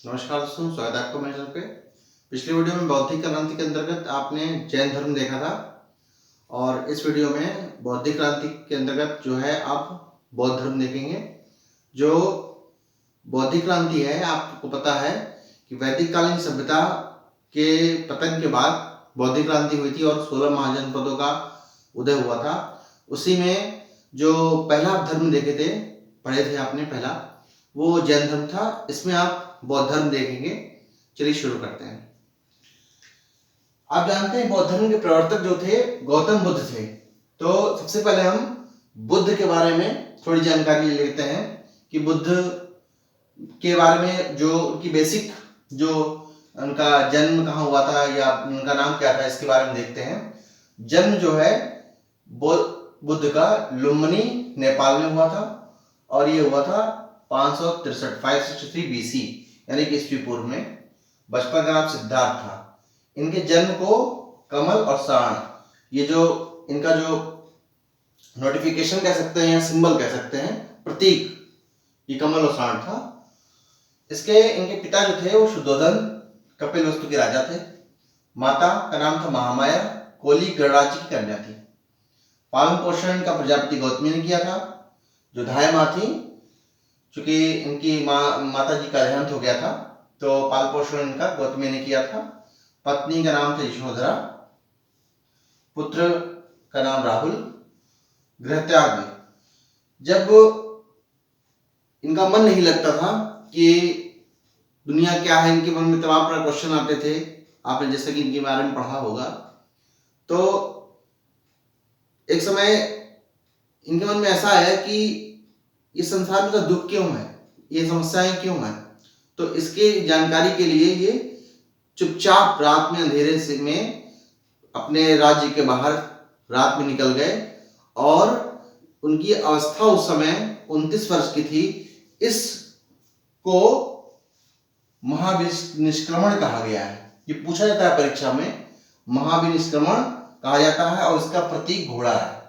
नमस्कार दोस्तों, स्वागत है आपका मेरे चैनल पे। पिछले वीडियो में बौद्धिक क्रांति के अंतर्गत आपने जैन धर्म देखा था और इस वीडियो में बौद्धिक क्रांति के अंतर्गत जो है आप बौद्ध धर्म देखेंगे। जो बौद्धिक क्रांति है, आपको पता है कि वैदिक कालीन सभ्यता के पतन के बाद बौद्धिक क्रांति हुई थी और 16 महाजनपदों का उदय हुआ था। उसी में जो पहला धर्म देखे थे, पढ़े थे आपने, पहला वो जैन धर्म था। इसमें आप बौद्ध धर्म देखेंगे। चलिए शुरू करते हैं। आप जानते हैं बौद्ध धर्म के प्रवर्तक जो थे गौतम बुद्ध थे। तो सबसे पहले हम बुद्ध के बारे में थोड़ी जानकारी ले लेते हैं कि बुद्ध के बारे में, जो उनकी बेसिक, जो उनका जन्म कहाँ हुआ था या उनका नाम क्या था, इसके बारे में देखते हैं। जन्म जो है बुद्ध का लुम्बिनी नेपाल में हुआ था और ये हुआ था 563 BC यानी कि ईस्वी पूर्व में। बचपन का नाम सिद्धार्थ था। इनके जन्म को कमल और साण, ये जो इनका जो नोटिफिकेशन कह सकते हैं या सिंबल कह सकते हैं, प्रतीक, ये कमल और साण था। इनके पिता जो थे वो शुद्धोधन कपिलवस्तु के राजा थे। माता का नाम था महामाया, कोली गणराज्य की कन्या थी। पालन पोषण का प्रजापति गौतमी ने किया था। जो धाय माँ थी, चूंकि इनकी माता जी का देहांत हो गया था, तो पाल पोषण इनका गौतमी ने किया था। पत्नी का नाम था यशोधरा, पुत्र का नाम राहुल। गृहत्याग में जब इनका मन नहीं लगता था कि दुनिया क्या है, इनके मन में तमाम प्रकार क्वेश्चन आते थे। आपने जैसे कि इनके बारे में पढ़ा होगा, तो एक समय इनके मन में ऐसा आया कि ये संसार में तो दुख क्यों है, ये समस्याएं क्यों हैं। तो इसके जानकारी के लिए ये चुपचाप रात में अंधेरे से में अपने राज्य के बाहर रात में निकल गए और उनकी अवस्था उस समय 29 वर्ष की थी। इसको महाविनिष्क्रमण कहा गया है। ये पूछा जाता है परीक्षा में, महाविनिष्क्रमण कहा जाता है और इसका प्रतीक घोड़ा है।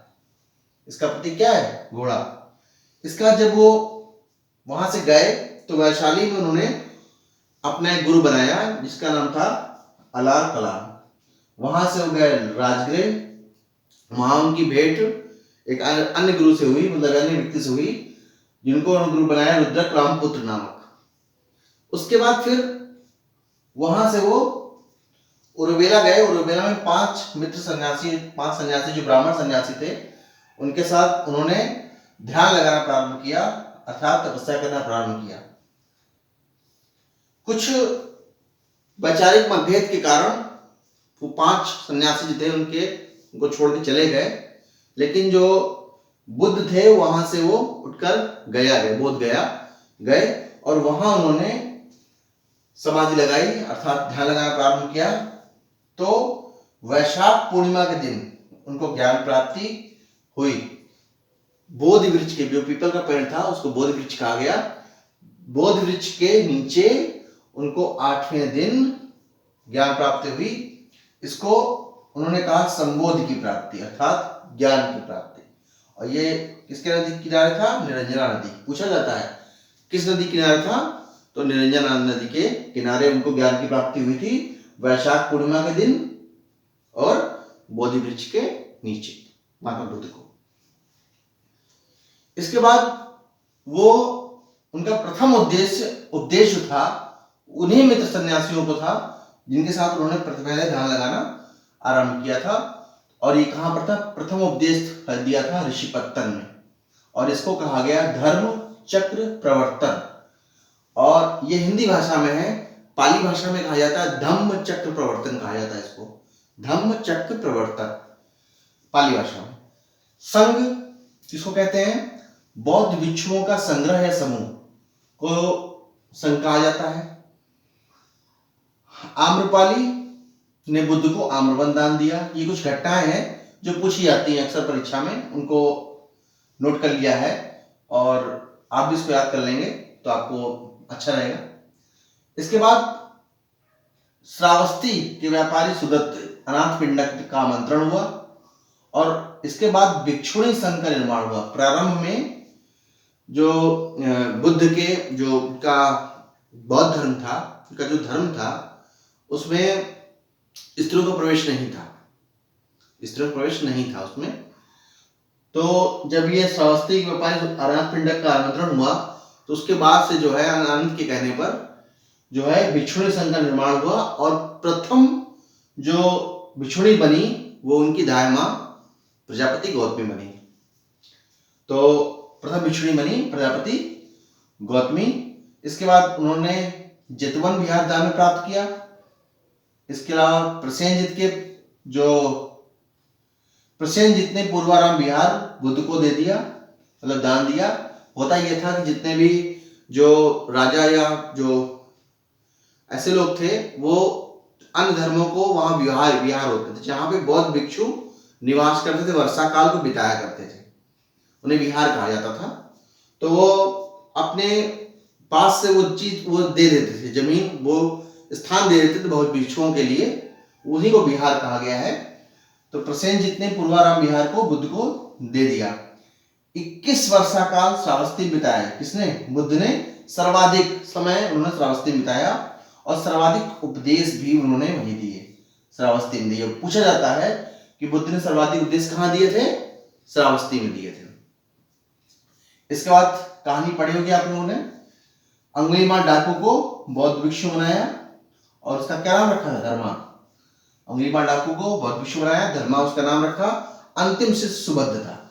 इसका प्रतीक क्या है? घोड़ा। इसका जब वो वहां से गए तो वैशाली में उन्होंने अपना एक गुरु बनाया जिसका नाम था अलार कलाम। वहां से वो गए राजगृह। वहां उनकी भेंट एक अन्य गुरु से हुई, मतलब अन्य व्यक्ति से हुई, जिनको उन्होंने गुरु बनाया रुद्रक रामपुत्र नामक। उसके बाद फिर वहां से वो उरुवेला गए। उरुवेला में 5 सन्यासी जो ब्राह्मण सन्यासी थे, उनके साथ उन्होंने ध्यान लगाना प्रारंभ किया, अर्थात तपस्या करना प्रारंभ किया। कुछ वैचारिक मतभेद के कारण वो 5 सन्यासी जो थे उनको छोड़ के चले गए। लेकिन जो बुद्ध थे वहां से वो उठकर गया गए, बोध गया गए और वहां उन्होंने समाधि लगाई, अर्थात ध्यान लगाना प्रारंभ किया। तो वैशाख पूर्णिमा के दिन उनको ज्ञान प्राप्ति हुई। बोधि वृक्ष के, जो पीपल का पेड़ था उसको बोधि वृक्ष कहा गया। बोधि वृक्ष के नीचे उनको 8वें दिन ज्ञान प्राप्ति हुई। इसको उन्होंने कहा संबोधि की प्राप्ति, अर्थात ज्ञान की प्राप्ति। और ये किसके नदी किनारे था? निरंजना नदी। पूछा जाता है किस नदी किनारे था, तो निरंजना नदी के किनारे उनको ज्ञान की प्राप्ति हुई थी वैशाख पूर्णिमा के दिन और बोधि वृक्ष के नीचे महात्मा बुद्ध को। इसके बाद वो उनका प्रथम उद्देश्य था उन्हीं मित्र सन्यासियों को था जिनके साथ उन्होंने पहले ध्यान लगाना आरंभ किया था। और ये कहां पर था? प्रथम उपदेश दिया था ऋषिपत्तन में, और इसको कहा गया धर्म चक्र प्रवर्तन। और ये हिंदी भाषा में है। पाली भाषा में कहा जाता है धम्म चक्र प्रवर्तन, कहा जाता है इसको धम्म चक्र प्रवर्तन पाली भाषा में। संघ किसको कहते हैं? बौद्ध भिक्षुओं का संग्रह या समूह को संघ कहा जाता है। आम्रपाली ने बुद्ध को आम्रवन दान दिया। ये कुछ घटनाएं हैं जो पूछी जाती हैं अक्सर परीक्षा में, उनको नोट कर लिया है और आप भी इसको याद कर लेंगे तो आपको अच्छा रहेगा। इसके बाद श्रावस्ती के व्यापारी सुदत्त अनाथपिंडक का आमंत्रण हुआ और इसके बाद भिक्षुणी संघ का निर्माण हुआ। प्रारंभ में जो बुद्ध के जो का बौद्ध धर्म था, उनका जो धर्म था उसमें स्त्रियों का प्रवेश नहीं था, स्त्रियों का प्रवेश नहीं था उसमें। तो जब ये श्रावस्ती के व्यापारी अनाथ पिंडक का आमंत्रण हुआ तो उसके बाद से जो है आनंद के कहने पर जो है भिक्षुणी संघ का निर्माण हुआ और प्रथम जो भिक्षुणी बनी वो उनकी दाई माँ प्रजापति गौतमी बनी। तो प्रथम भिक्षुणी बनी प्रजापति गौतमी। इसके बाद उन्होंने जेतवन विहार दान में प्राप्त किया। इसके अलावा प्रसेनजित ने पूर्वाराम विहार बुद्ध को दे दिया, मतलब दान दिया। होता यह था कि जितने भी जो राजा या जो ऐसे लोग थे वो अन्य धर्मों को वहां विहार होते थे जहां पे बौद्ध भिक्षु निवास करते थे, वर्षा काल को बिताया करते थे, उन्हें विहार कहा जाता था। तो वो अपने पास से वो चीज वो दे देते थे, जमीन वो स्थान दे देते थे बौद्ध भिक्षुओं के लिए, उन्हीं को विहार कहा गया है। तो प्रसेनजित ने पूर्वाराम विहार को बुद्ध को दे दिया। 21 वर्षा काल श्रावस्ती बिताया। किसने? बुद्ध ने। सर्वाधिक समय उन्होंने श्रावस्ती बिताया और सर्वाधिक उपदेश भी उन्होंने वही दिए, श्रावस्ती में दिए। पूछा जाता है कि बुद्ध ने सर्वाधिक उपदेश कहां दिए थे? श्रावस्ती में दिए थे। इसके बाद कहानी पढ़ी होगी आप लोगों ने। अंगुलीमाल डाकू को बौद्ध भिक्षु बनाया और उसका क्या नाम रखा? धर्मा। अंगुलीमाल डाकू को बौद्ध भिक्षु बनाया, धर्मा उसका नाम रखा। अंतिम शिष्य सुबद्ध था।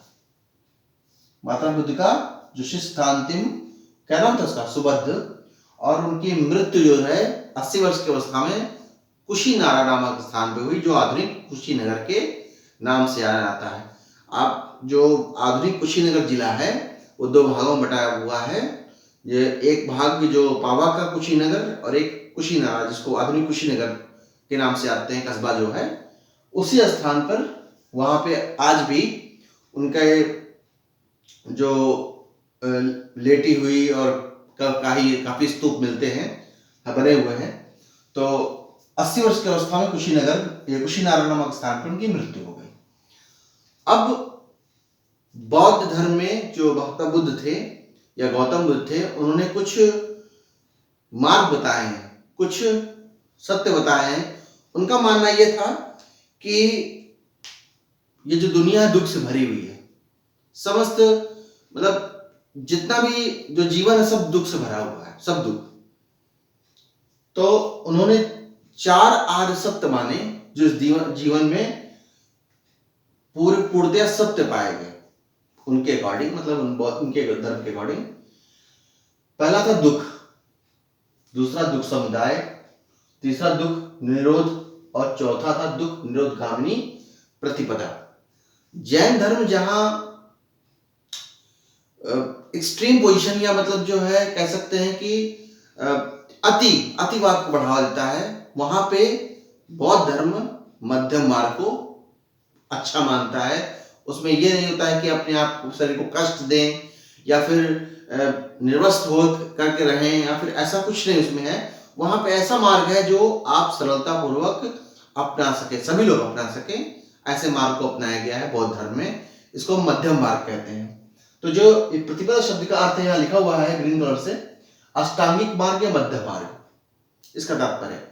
महात्मा बुद्ध का जो शिष्य था अंतिम, क्या नाम था उसका? सुबद्ध। और उनकी मृत्यु जो है 80 वर्ष की अवस्था में कुशीनारा नामक स्थान पे हुई, जो आधुनिक कुशीनगर के नाम से जाना जाता है। आप जो आधुनिक कुशीनगर जिला है वो 2 भागों में बटाया हुआ है। ये एक भाग जो पावा का कुशीनगर और एक कुशीनारा, जिसको आधुनिक कुशीनगर के नाम से आते हैं, कस्बा जो है, उसी स्थान पर वहां पे आज भी उनका जो लेटी हुई और काफी स्तूप मिलते हैं, बने हुए हैं। तो 80 वर्ष की अवस्था में कुशीनारा नामक स्थान पर उनकी मृत्यु हो गई। अब बौद्ध धर्म में जो महात्मा बुद्ध थे या गौतम बुद्ध थे, उन्होंने कुछ मार्ग बताए हैं, कुछ सत्य बताए हैं। उनका मानना यह था कि ये जो दुनिया दुख से भरी हुई है, समस्त मतलब जितना भी जो जीवन है सब दुख से भरा हुआ है, सब दुख। तो उन्होंने 4 आर्य सत्य माने जो इस जीवन में पूर्णतया सत्य पाए गए उनके अकॉर्डिंग, मतलब उनके धर्म के अकॉर्डिंग। पहला था दुख, दूसरा दुख समुदाय, तीसरा दुख निरोध और चौथा था दुख निरोध गामिनी प्रतिपदा। जैन धर्म जहां एक्सट्रीम पोजीशन या मतलब जो है कह सकते हैं कि अतिवाद को बढ़ावा देता है, वहां पे बौद्ध धर्म मध्यम मार्ग को अच्छा मानता है। उसमें यह नहीं होता है कि अपने आप शरीर को कष्ट दें या फिर निर्वस्त्र हो करके रहें या फिर ऐसा कुछ नहीं उसमें है। वहां पे ऐसा मार्ग है जो आप सरलता पूर्वक अपना सके, सभी लोग अपना सके, ऐसे मार्ग को अपनाया गया है बौद्ध धर्म में। इसको मध्यम मार्ग कहते हैं। तो जो प्रतिपदा शब्द का अर्थ यहाँ लिखा हुआ है ग्रीन कलर से, अष्टांगिक मार्ग या मध्य मार्ग, इसका तात्पर्य।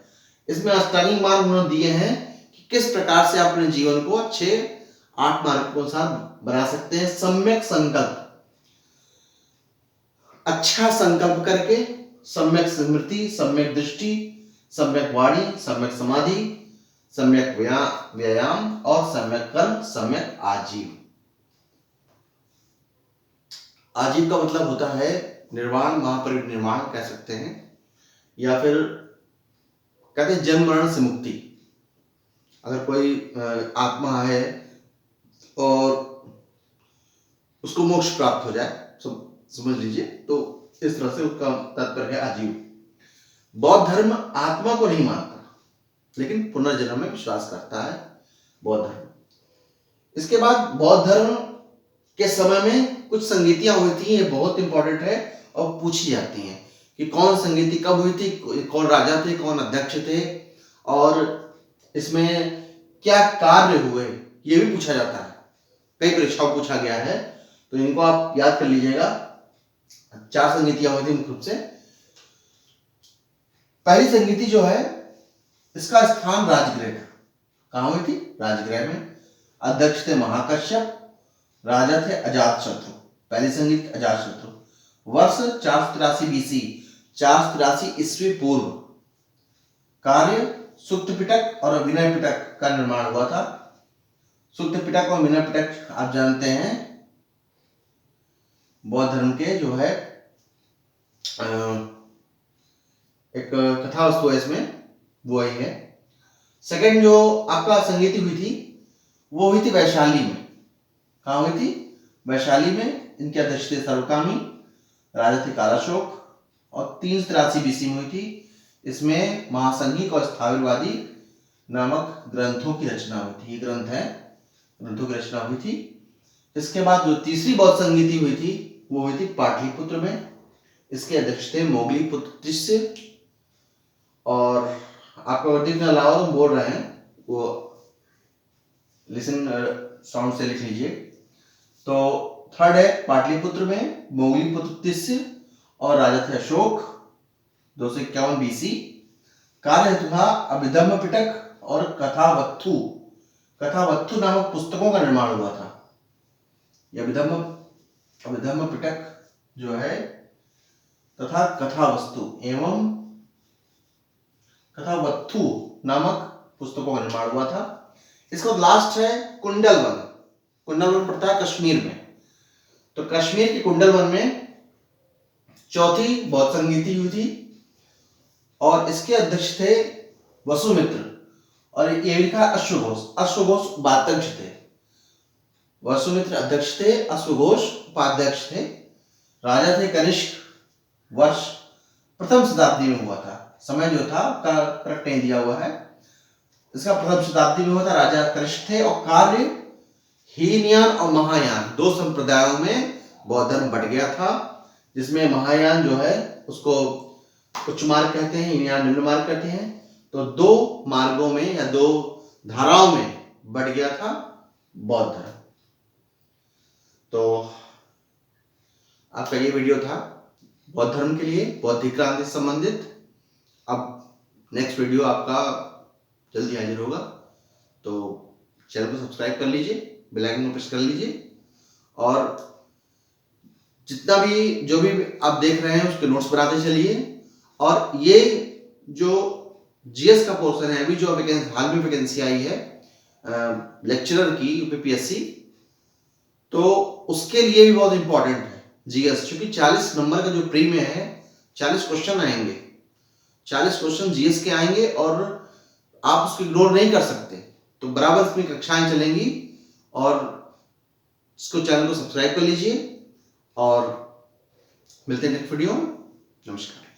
इसमें अष्टांगिक मार्ग उन्होंने दिए हैं कि किस प्रकार से आप अपने जीवन को अच्छे 8 मार्ग के अनुसार बना सकते हैं। सम्यक संकल्प, अच्छा संकल्प करके, सम्यक स्मृति, सम्यक दृष्टि, सम्यक वाणी, सम्यक समाधि, सम्यक व्यायाम और सम्यक कर्म, सम्यक आजीव। आजीव का मतलब होता है निर्वाण, महापरिनिर्वाण कह सकते हैं, या फिर कहते हैं जन्म मरण से मुक्ति। अगर कोई आत्मा है और उसको मोक्ष प्राप्त हो जाए, समझ लीजिए, तो इस तरह से उसका तात्पर्य है आजीव। बौद्ध धर्म आत्मा को नहीं मानता लेकिन पुनर्जन्म में विश्वास करता है बौद्ध धर्म। इसके बाद बौद्ध धर्म के समय में कुछ संगीतियां हुई थी, ये बहुत इंपॉर्टेंट है और पूछी जाती हैं कि कौन संगीति कब हुई थी, कौन राजा थे, कौन अध्यक्ष थे और इसमें क्या कार्य हुए, ये भी पूछा जाता है। कई परीक्षाओं पूछा गया है, तो इनको आप याद कर लीजिएगा। 4 संगीतियां हुई थी मुख्य रूप से। पहली संगीति जो है इसका स्थान राजगृह था। कहाँ हुई थी? राजगृह में। अध्यक्ष थे महाकश्यप, राजा थे अजातशत्रु। पहली संगीति अजातशत्रु। वर्ष 483 BC, 483 ईस्वी पूर्व। कार्य सूक्त पिटक और विनय पिटक का निर्माण हुआ था। सूक्त पिटक और विनय पिटक आप जानते हैं बौद्ध धर्म के जो है एक कथा वस्तु है इसमें, वो ही है। सेकंड जो आपका संगीति हुई थी वो हुई थी वैशाली में। कहाँ हुई थी? वैशाली में। इनके अध्यक्ष थे सर्वकामी, राजा थे कालाशोक और 383 BC में हुई थी। इसमें महासंघिक और स्थावरवादी नामक ग्रंथों की रचना हुई थी। ये ग्रंथ है, ग्रंथों की रचना हुई थी। इसके बाद जो तीसरी बौद्ध संगीति हुई थी वो हुई थी पाटलिपुत्र में। इसके अध्यक्ष थे मोगली पुत्र त्रिश्य। और आपको वर्दी के अलावा हम बोल रहे हैं वो लिसन साउंड से लिख लीजिए। तो थर्ड है पाटलिपुत्र में मोगली पुत्र त्रिश्य और राजा थे अशोक, 251 BC। कार्य था अभिधम्म पिटक और कथावत्थु। कथावत्थु नामक पुस्तकों का निर्माण हुआ था। यह अभिधम्म पिटक जो है तथा कथावस्तु एवं कथावत्थु नामक पुस्तकों का निर्माण हुआ था। इसका लास्ट है कुंडलवन। कुंडलवन पड़ता है कश्मीर में। तो कश्मीर के कुंडलवन में चौथी बौद्ध संगीति हुई थी और इसके अध्यक्ष थे वसुमित्र और ये लिखा अश्वघोष। अश्वघोष उपाध्यक्ष थे। वसुमित्र अध्यक्ष थे, अश्वघोष उपाध्यक्ष थे। राजा थे कनिष्क। वर्ष प्रथम शताब्दी में हुआ था। समय जो था करेक्ट नहीं दिया हुआ है। इसका प्रथम शताब्दी में हुआ था। राजा कनिष्क थे और कार्य हीनयान और महायान दो संप्रदायों में बौद्ध धर्म बट गया था, जिसमें महायान जो है उसको उच्च मार्ग कहते हैं, हीनयान निम्न मार्ग कहते हैं। तो दो मार्गों में या दो धाराओं में बट गया था बौद्ध धर्म। तो आपका ये वीडियो था बौद्ध धर्म के लिए, बौद्धिक क्रांति से संबंधित। अब नेक्स्ट वीडियो आपका जल्दी हाजिर होगा, तो चैनल को सब्सक्राइब कर लीजिए, बेल आइकन को प्रेस कर लीजिए और जितना भी जो भी आप देख रहे हैं उसके नोट्स बनाते चलिए। और ये जो जीएस का पोर्शन है, अभी जो हाल में वैकेंसी आई है लेक्चरर की यूपीपीएससी, तो उसके लिए भी बहुत इंपॉर्टेंट है जीएस, क्योंकि 40 नंबर का जो प्री में है 40 क्वेश्चन आएंगे। 40 क्वेश्चन जीएस के आएंगे और आप उसको इग्नोर नहीं कर सकते। तो बराबर इसमें कक्षाएं चलेंगी और इसको चैनल को सब्सक्राइब कर लीजिए और मिलते हैं नेक्स्ट वीडियो में। नमस्कार।